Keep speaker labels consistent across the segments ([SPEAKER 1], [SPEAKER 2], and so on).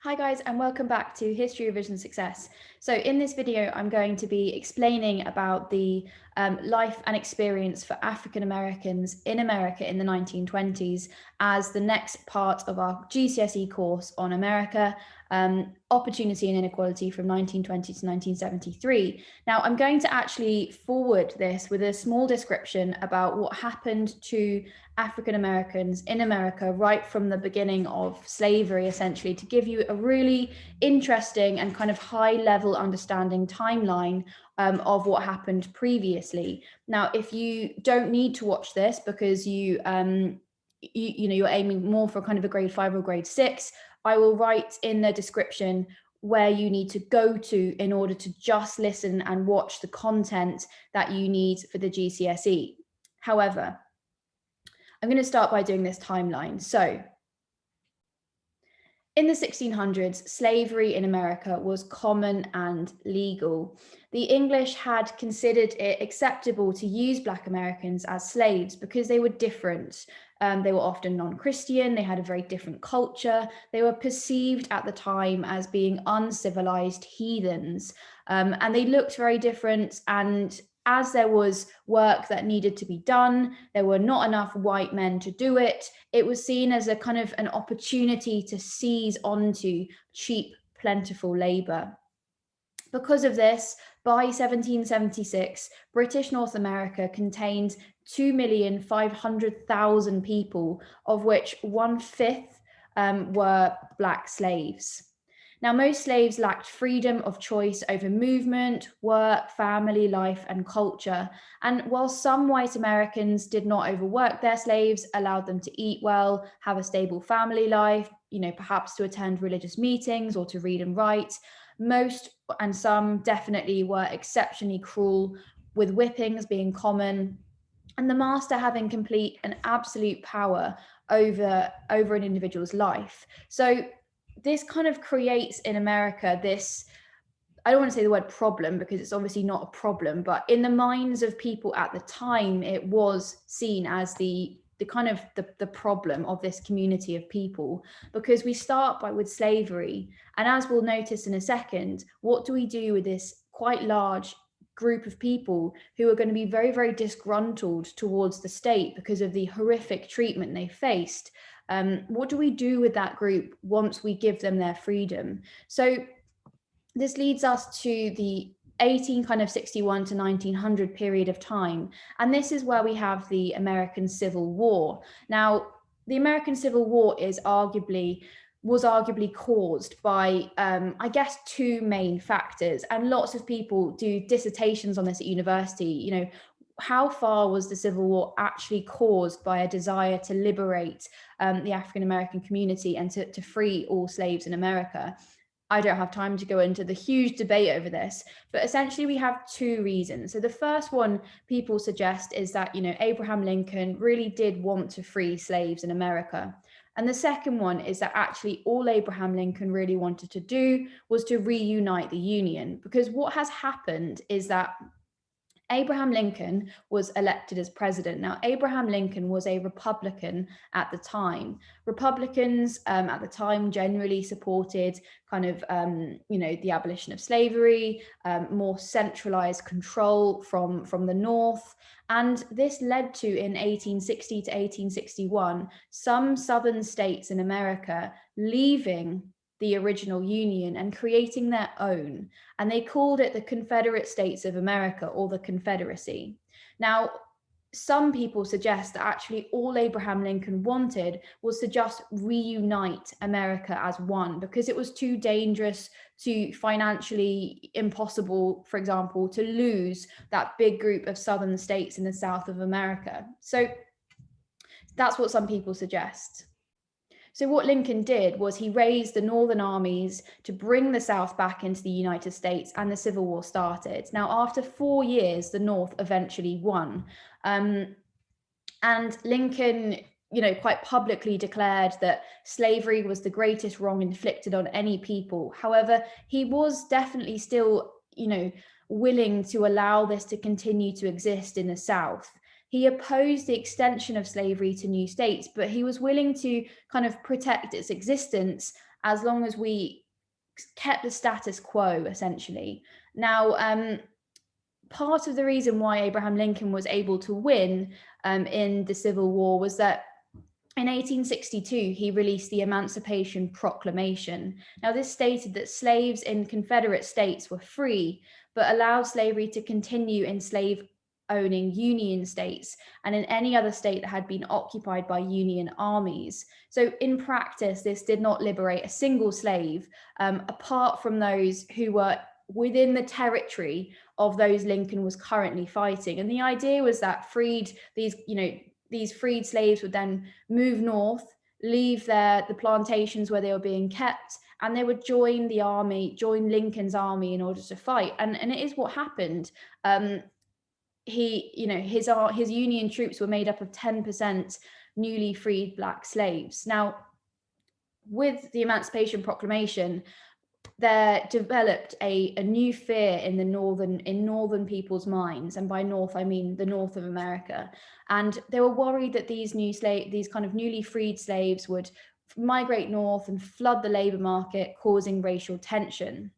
[SPEAKER 1] Hi guys, and welcome back to History Revision Success. So in this video, I'm going to be explaining about the life and experience for African Americans in America in the 1920s as the next part of our GCSE course on America, Opportunity and Inequality from 1920 to 1973. Now, I'm going to actually forward this with a small description about what happened to African Americans in America right from the beginning of slavery, essentially, to give you a really interesting and kind of high level understanding timeline of what happened previously. Now, if you don't need to watch this because you're aiming more for kind of a grade 5 or grade 6, I will write in the description where you need to go to in order to just listen and watch the content that you need for the GCSE. However, I'm going to start by doing this timeline. So, in the 1600s, slavery in America was common and legal. The English had considered it acceptable to use Black Americans as slaves because they were different. They were often non-Christian, they had a very different culture, they were perceived at the time as being uncivilized heathens, and they looked very different. And as there was work that needed to be done, there were not enough white men to do it. It was seen as a kind of an opportunity to seize onto cheap, plentiful labor. Because of this, by 1776, British North America contained 2,500,000 people, of which 1/5 were Black slaves. Now, most slaves lacked freedom of choice over movement, work, family life, and culture. And while some white Americans did not overwork their slaves, allowed them to eat well, have a stable family life, perhaps to attend religious meetings or to read and write, most and some definitely were exceptionally cruel, with whippings being common, and the master having complete and absolute power over an individual's life. So this kind of creates in America this, I don't want to say the word problem because it's obviously not a problem, but in the minds of people at the time, it was seen as the problem of this community of people, because we start with slavery. And as we'll notice in a second, what do we do with this quite large group of people who are going to be very, very disgruntled towards the state because of the horrific treatment they faced? What do we do with that group once we give them their freedom? So this leads us to the 1861 to 1900 period of time. And this is where we have the American Civil War. Now, the American Civil War was arguably caused by, I guess, two main factors. And lots of people do dissertations on this at university. How far was the Civil War actually caused by a desire to liberate the African American community and to free all slaves in America? I don't have time to go into the huge debate over this, but essentially we have two reasons. So the first one people suggest is that, Abraham Lincoln really did want to free slaves in America. And the second one is that actually all Abraham Lincoln really wanted to do was to reunite the Union, because what has happened is that Abraham Lincoln was elected as president. Now, Abraham Lincoln was a Republican at the time. Republicans at the time generally supported kind of, the abolition of slavery, more centralized control from the North. And this led to, in 1860 to 1861, some southern states in America leaving the original Union and creating their own. And they called it the Confederate States of America, or the Confederacy. Now, some people suggest that actually all Abraham Lincoln wanted was to just reunite America as one, because it was too dangerous, too financially impossible, for example, to lose that big group of southern states in the South of America. So that's what some people suggest. So what Lincoln did was he raised the Northern armies to bring the South back into the United States, and the Civil War started. Now, after 4 years, the North eventually won. And Lincoln, quite publicly declared that slavery was the greatest wrong inflicted on any people. However, he was definitely still, willing to allow this to continue to exist in the South. He opposed the extension of slavery to new states, but he was willing to kind of protect its existence as long as we kept the status quo, essentially. Now, part of the reason why Abraham Lincoln was able to win in the Civil War was that in 1862, he released the Emancipation Proclamation. Now, this stated that slaves in Confederate states were free, but allowed slavery to continue in slave-owning Union states and in any other state that had been occupied by Union armies. So in practice, this did not liberate a single slave, apart from those who were within the territory of those Lincoln was currently fighting. And the idea was that these freed slaves would then move north, leave the plantations where they were being kept, and they would join the army, join Lincoln's army in order to fight. And it is what happened. His Union troops were made up of 10% newly freed Black slaves. Now, with the Emancipation Proclamation, there developed a new fear in northern people's minds, and by north I mean the north of America. And they were worried that these kind of newly freed slaves would migrate north and flood the labor market, causing racial tension.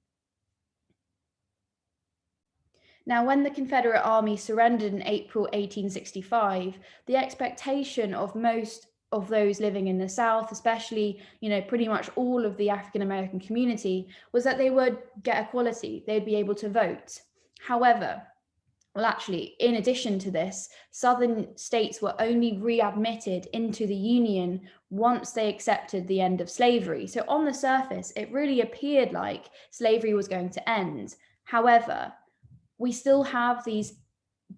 [SPEAKER 1] Now, when the Confederate Army surrendered in April 1865, the expectation of most of those living in the South, especially, pretty much all of the African American community, was that they would get equality, they'd be able to vote. However, actually, in addition to this, Southern states were only readmitted into the Union once they accepted the end of slavery. So on the surface, it really appeared like slavery was going to end. However, we still have these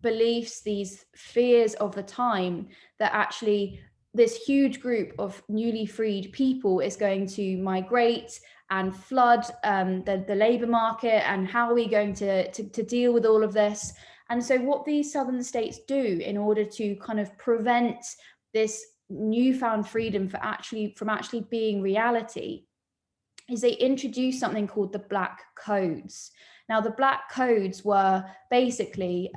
[SPEAKER 1] beliefs, these fears of the time that actually this huge group of newly freed people is going to migrate and flood the labor market, and how are we going to deal with all of this? And so what these Southern states do in order to kind of prevent this newfound freedom from actually being reality is they introduce something called the Black Codes. Now, the Black Codes were basically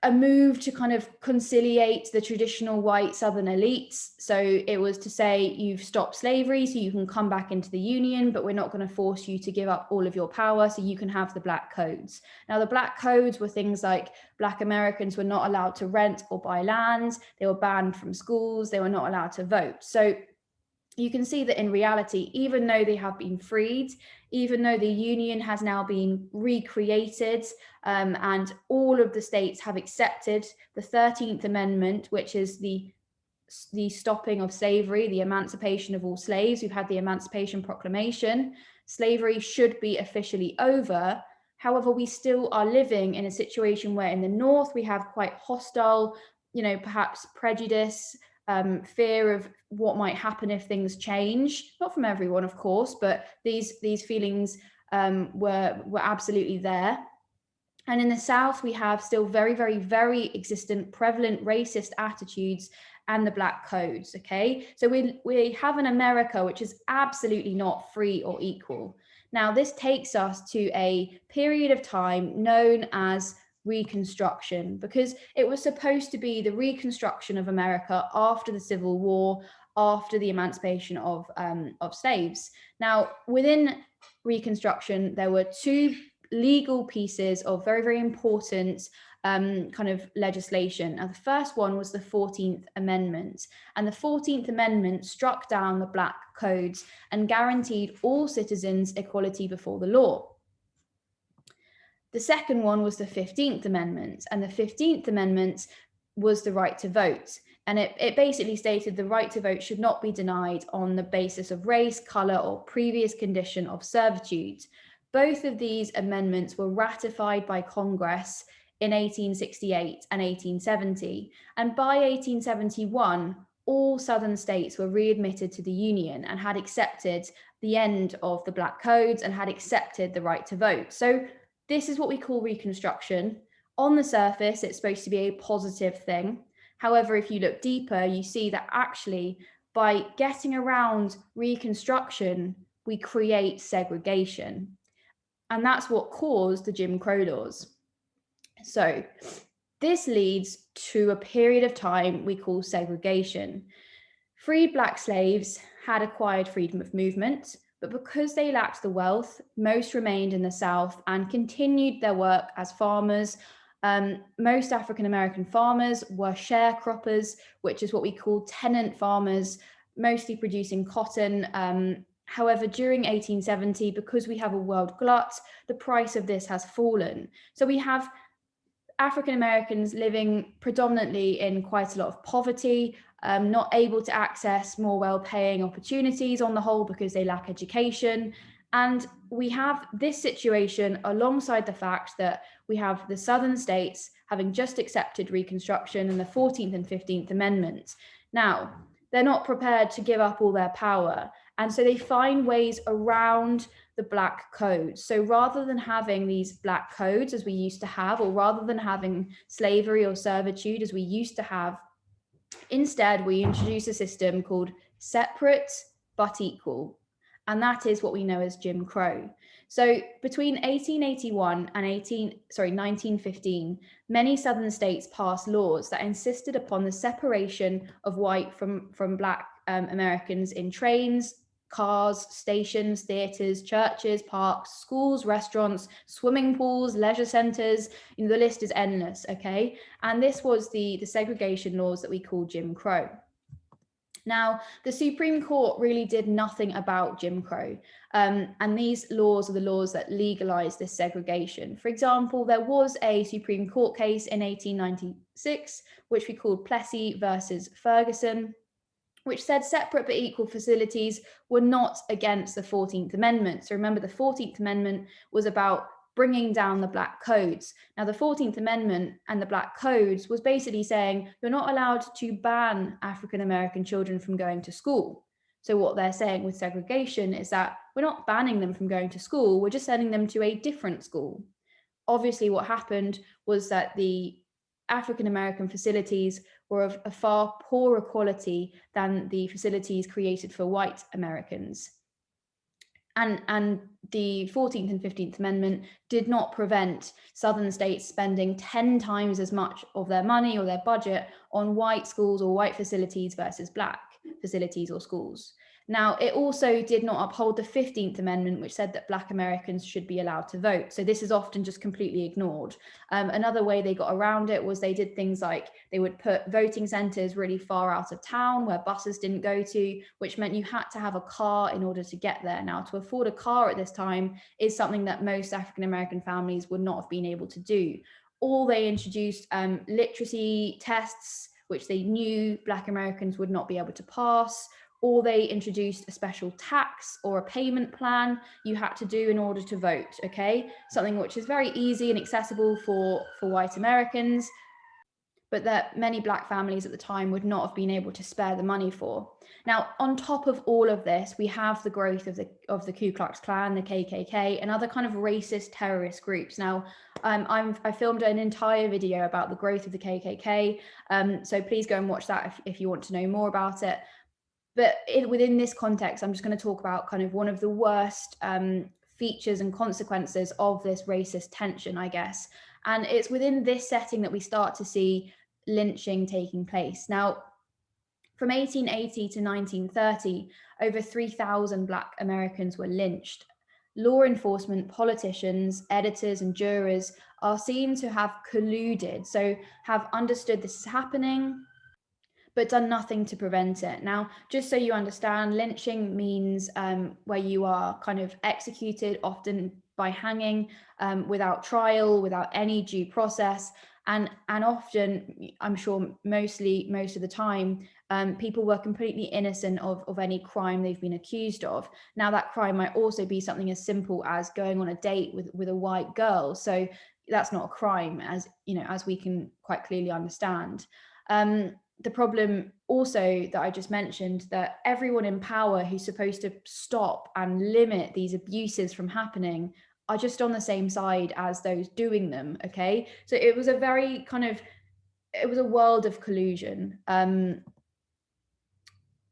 [SPEAKER 1] a move to kind of conciliate the traditional white Southern elites. So it was to say, you've stopped slavery, so you can come back into the Union, but we're not going to force you to give up all of your power, so you can have the Black Codes. Now, the Black Codes were things like Black Americans were not allowed to rent or buy land, they were banned from schools, they were not allowed to vote. So you can see that in reality, even though they have been freed, even though the Union has now been recreated, and all of the states have accepted the 13th Amendment, which is the stopping of slavery, the emancipation of all slaves. We've had the Emancipation Proclamation. Slavery should be officially over. However, we still are living in a situation where in the North, we have quite hostile, perhaps prejudice, fear of what might happen if things change. Not from everyone, of course, but these feelings were absolutely there. And in the South, we have still very, very, very existent, prevalent racist attitudes and the Black Codes, okay? So we have an America which is absolutely not free or equal. Now, this takes us to a period of time known as Reconstruction, because it was supposed to be the reconstruction of America after the Civil War, after the emancipation of slaves. Now, within Reconstruction, there were two legal pieces of very, very important kind of legislation. Now, the first one was the 14th Amendment, and the 14th Amendment struck down the Black Codes and guaranteed all citizens equality before the law. The second one was the 15th Amendment, and the 15th Amendment was the right to vote. And it basically stated the right to vote should not be denied on the basis of race, color, or previous condition of servitude. Both of these amendments were ratified by Congress in 1868 and 1870. And by 1871, all Southern states were readmitted to the Union and had accepted the end of the Black Codes and had accepted the right to vote. So this is what we call Reconstruction. On the surface, it's supposed to be a positive thing. However, if you look deeper, you see that actually by getting around Reconstruction, we create segregation. And that's what caused the Jim Crow laws. So this leads to a period of time we call segregation. Freed Black slaves had acquired freedom of movement, but because they lacked the wealth, most remained in the South and continued their work as farmers. Most African American farmers were sharecroppers, which is what we call tenant farmers, mostly producing cotton. However, during 1870, because we have a world glut, the price of this has fallen. So we have African Americans living predominantly in quite a lot of poverty, not able to access more well-paying opportunities on the whole because they lack education. And we have this situation alongside the fact that we have the Southern states having just accepted Reconstruction and the 14th and 15th Amendments. Now, they're not prepared to give up all their power. And so they find ways around the black codes. So rather than having these black codes as we used to have, or rather than having slavery or servitude as we used to have, instead we introduce a system called separate but equal. And that is what we know as Jim Crow. So between 1881 and 1915, many Southern states passed laws that insisted upon the separation of white from black Americans in trains, cars, stations, theatres, churches, parks, schools, restaurants, swimming pools, leisure centres. The list is endless, okay? And this was the segregation laws that we call Jim Crow. Now, the Supreme Court really did nothing about Jim Crow, and these laws are the laws that legalized this segregation. For example, there was a Supreme Court case in 1896, which we called Plessy versus Ferguson, which said separate but equal facilities were not against the 14th Amendment. So remember, the 14th Amendment was about bringing down the black codes. Now, the 14th Amendment and the black codes was basically saying you're not allowed to ban African American children from going to school. So what they're saying with segregation is that we're not banning them from going to school, we're just sending them to a different school. Obviously, what happened was that the African American facilities were of a far poorer quality than the facilities created for white Americans. And the 14th and 15th Amendment did not prevent Southern states spending 10 times as much of their money or their budget on white schools or white facilities versus black facilities or schools. Now, it also did not uphold the 15th Amendment, which said that Black Americans should be allowed to vote. So this is often just completely ignored. Another way they got around it was they did things like they would put voting centres really far out of town where buses didn't go to, which meant you had to have a car in order to get there. Now, to afford a car at this time is something that most African American families would not have been able to do. Or they introduced literacy tests, which they knew Black Americans would not be able to pass. Or they introduced a special tax or a payment plan you had to do in order to vote, okay? Something which is very easy and accessible for white Americans, but that many black families at the time would not have been able to spare the money for. Now, on top of all of this, we have the growth of the Ku Klux Klan, the KKK, and other kind of racist terrorist groups. Now, I filmed an entire video about the growth of the KKK, so please go and watch that if you want to know more about it. But within this context, I'm just going to talk about kind of one of the worst features and consequences of this racist tension, I guess. And it's within this setting that we start to see lynching taking place. Now, from 1880 to 1930, over 3,000 Black Americans were lynched. Law enforcement, politicians, editors, and jurors are seen to have colluded, so have understood this is happening, but done nothing to prevent it. Now, just so you understand, lynching means where you are kind of executed, often by hanging, without trial, without any due process. And often, I'm sure most of the time, people were completely innocent of any crime they've been accused of. Now, that crime might also be something as simple as going on a date with a white girl. So that's not a crime, as you know, as we can quite clearly understand. The problem also that I just mentioned, that everyone in power who's supposed to stop and limit these abuses from happening are just on the same side as those doing them, okay? So it was a very kind of, it was a world of collusion. And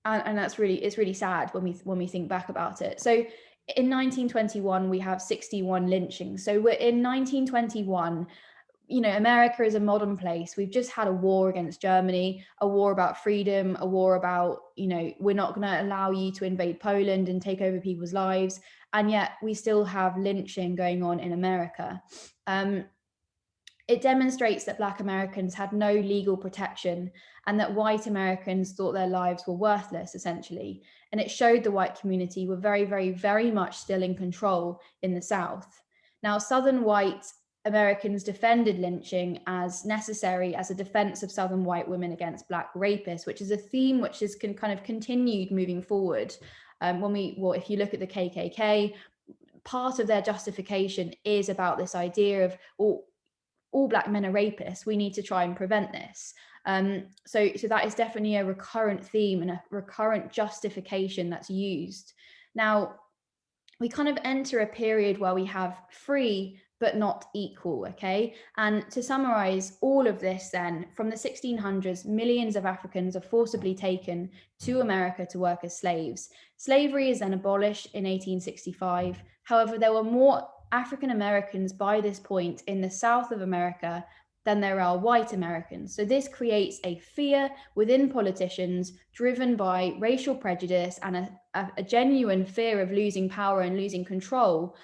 [SPEAKER 1] that's really, it's really sad when we think back about it. So in 1921, we have 61 lynchings. So we're in 1921, America is a modern place. We've just had a war against Germany, a war about freedom, a war about, we're not going to allow you to invade Poland and take over people's lives. And yet we still have lynching going on in America. It demonstrates that Black Americans had no legal protection and that white Americans thought their lives were worthless, essentially. And it showed the white community were very, very, very much still in control in the South. Now, Southern white Americans defended lynching as necessary as a defense of Southern white women against Black rapists, which is a theme which is kind of continued moving forward. If you look at the KKK, part of their justification is about this idea of, all Black men are rapists. We need to try and prevent this. So that is definitely a recurrent theme and a recurrent justification that's used. Now, we kind of enter a period where we have free but not equal, okay? And to summarize all of this then, from the 1600s, millions of Africans are forcibly taken to America to work as slaves. Slavery is then abolished in 1865. However, there were more African Americans by this point in the South of America than there are white Americans. So this creates a fear within politicians driven by racial prejudice and a genuine fear of losing power and losing control,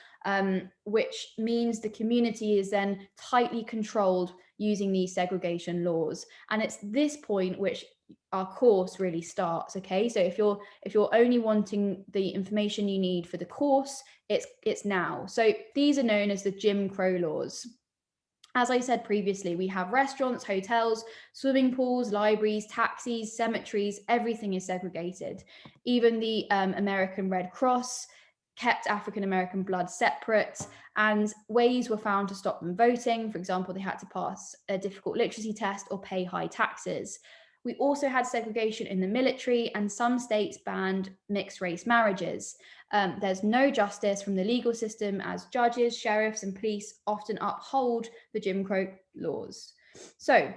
[SPEAKER 1] which means the community is then tightly controlled using these segregation laws. And it's this point which our course really starts. Okay, so if you're only wanting the information you need for the course, it's now. So these are known as the Jim Crow laws. As I said previously, we have restaurants, hotels, swimming pools, libraries, taxis, cemeteries, everything is segregated. Even the American Red Cross kept African American blood separate, and ways were found to stop them voting. For example, they had to pass a difficult literacy test or pay high taxes. We also had segregation in the military, and some states banned mixed race marriages. There's no justice from the legal system, as judges, sheriffs, and police often uphold the Jim Crow laws. So,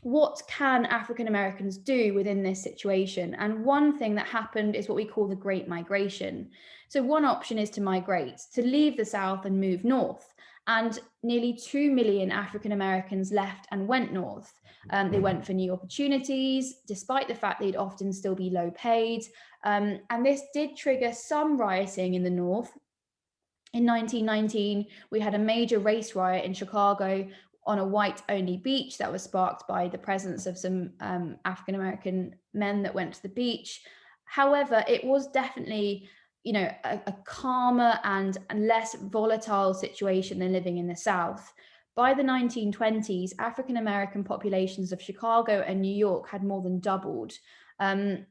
[SPEAKER 1] what can African Americans do within this situation? And one thing that happened is what we call the Great Migration. So one option is to migrate, to leave the South and move north. And nearly 2 million African Americans left and went north. They went for new opportunities, despite the fact they'd often still be low paid. And this did trigger some rioting in the North. In 1919, we had a major race riot in Chicago on a white-only beach that was sparked by the presence of some African-American men that went to the beach. However, it was definitely, a calmer and less volatile situation than living in the South. By the 1920s, African-American populations of Chicago and New York had more than doubled.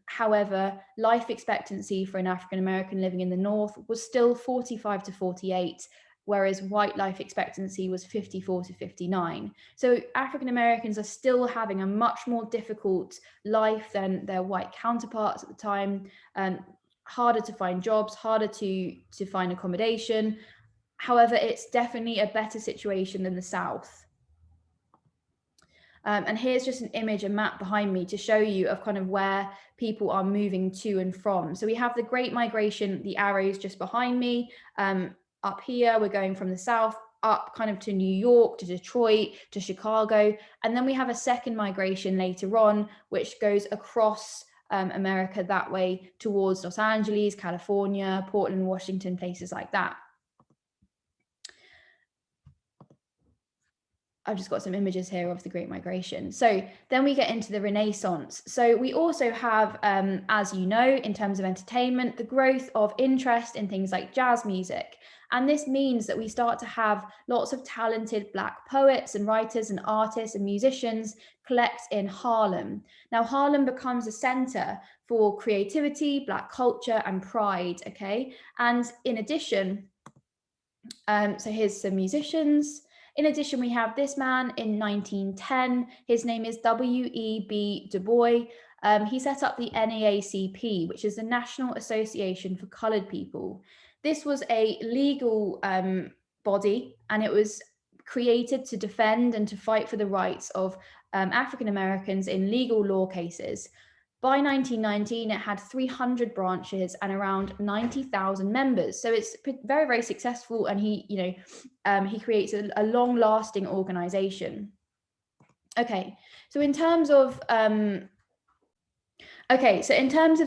[SPEAKER 1] However, life expectancy for an African American living in the North was still 45 to 48, whereas white life expectancy was 54 to 59. So African Americans are still having a much more difficult life than their white counterparts at the time. Harder to find jobs, harder to find accommodation. However, it's definitely a better situation than the South. And here's just an image, a map behind me to show you of kind of where people are moving to and from. So we have the Great Migration, the arrows just behind me. Up here, we're going from the South up kind of to New York, to Detroit, to Chicago. And then we have a second migration later on, which goes across America that way towards Los Angeles, California, Portland, Washington, places like that. I've just got some images here of the Great Migration. So then we get into the Renaissance. So we also have, as you know, in terms of entertainment, the growth of interest in things like jazz music. And this means that we start to have lots of talented Black poets and writers and artists and musicians collect in Harlem. Now, Harlem becomes a center for creativity, Black culture, and pride, okay? And in addition, so here's some musicians. In addition, we have this man in 1910. His name is W.E.B. Du Bois. He set up the NAACP, which is the National Association for Colored People. This was a legal body, and it was created to defend and to fight for the rights of African Americans in legal law cases. By 1919, it had 300 branches and around 90,000 members. So it's very, very successful, and he creates a long-lasting organization. Okay, so in terms of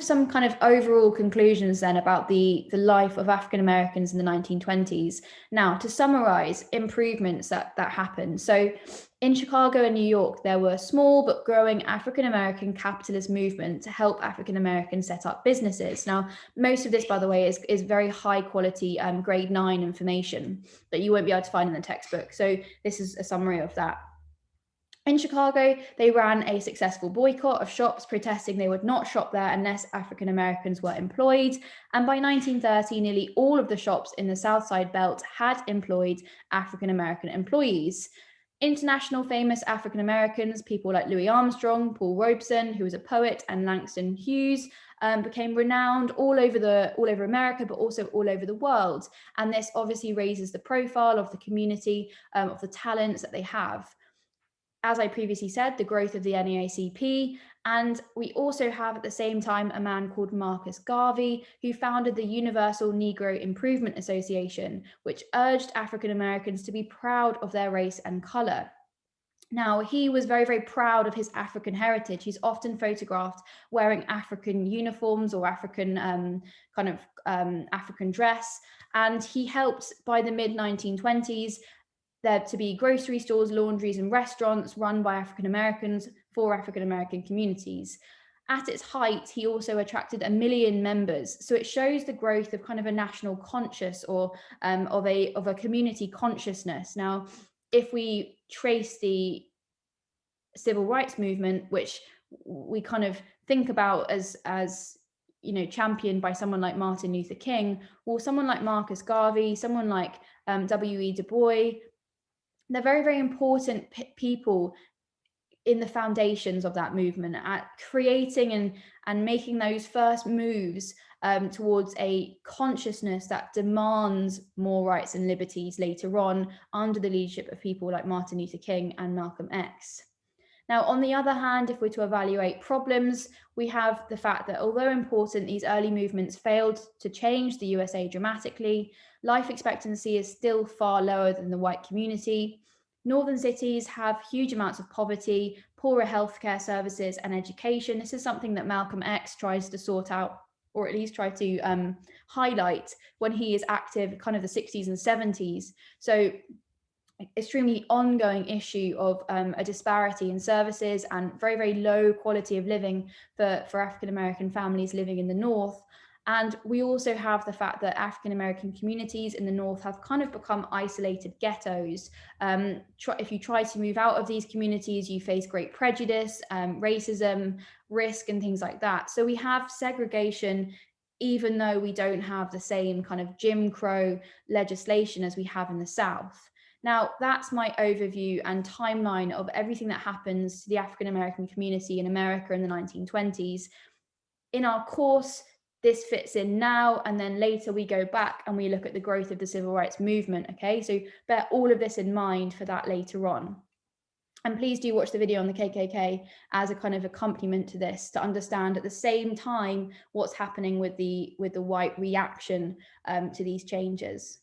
[SPEAKER 1] some kind of overall conclusions then about the life of African Americans in the 1920s. Now, to summarize improvements that happened. So in Chicago and New York, there were small but growing African American capitalist movement to help African Americans set up businesses. Now, most of this, by the way, is very high quality grade 9 information that you won't be able to find in the textbook. So this is a summary of that. In Chicago, they ran a successful boycott of shops, protesting they would not shop there unless African Americans were employed. And by 1930, nearly all of the shops in the South Side Belt had employed African American employees. International famous African Americans, people like Louis Armstrong, Paul Robeson, who was a poet, and Langston Hughes, became renowned all over America, but also all over the world. And this obviously raises the profile of the community, of the talents that they have. As I previously said, the growth of the NAACP, and we also have at the same time a man called Marcus Garvey, who founded the Universal Negro Improvement Association, which urged African Americans to be proud of their race and color. Now, he was very, very proud of his African heritage. He's often photographed wearing African uniforms or African African dress, and he helped by the mid-1920s there to be grocery stores, laundries, and restaurants run by African Americans for African American communities. At its height, he also attracted 1 million members. So it shows the growth of kind of a national conscious or of a community consciousness. Now, if we trace the civil rights movement, which we kind of think about as championed by someone like Martin Luther King, or someone like Marcus Garvey, someone like W.E. Du Bois, they're very, very important people in the foundations of that movement at creating and making those first moves towards a consciousness that demands more rights and liberties later on under the leadership of people like Martin Luther King and Malcolm X. Now, on the other hand, if we're to evaluate problems, we have the fact that although important, these early movements failed to change the USA dramatically. Life expectancy is still far lower than the white community. Northern cities have huge amounts of poverty, poorer healthcare services and education. This is something that Malcolm X tries to sort out, or at least try to highlight when he is active, kind of the 60s and 70s. So extremely ongoing issue of a disparity in services and very, very low quality of living for African American families living in the North. And we also have the fact that African American communities in the North have kind of become isolated ghettos. If you try to move out of these communities, you face great prejudice, racism, risk, and things like that. So we have segregation, even though we don't have the same kind of Jim Crow legislation as we have in the South. Now, that's my overview and timeline of everything that happens to the African American community in America in the 1920s. In our course, this fits in now, and then later we go back and we look at the growth of the civil rights movement, okay? So bear all of this in mind for that later on. And please do watch the video on the KKK as a kind of accompaniment to this, to understand at the same time what's happening with the white reaction to these changes.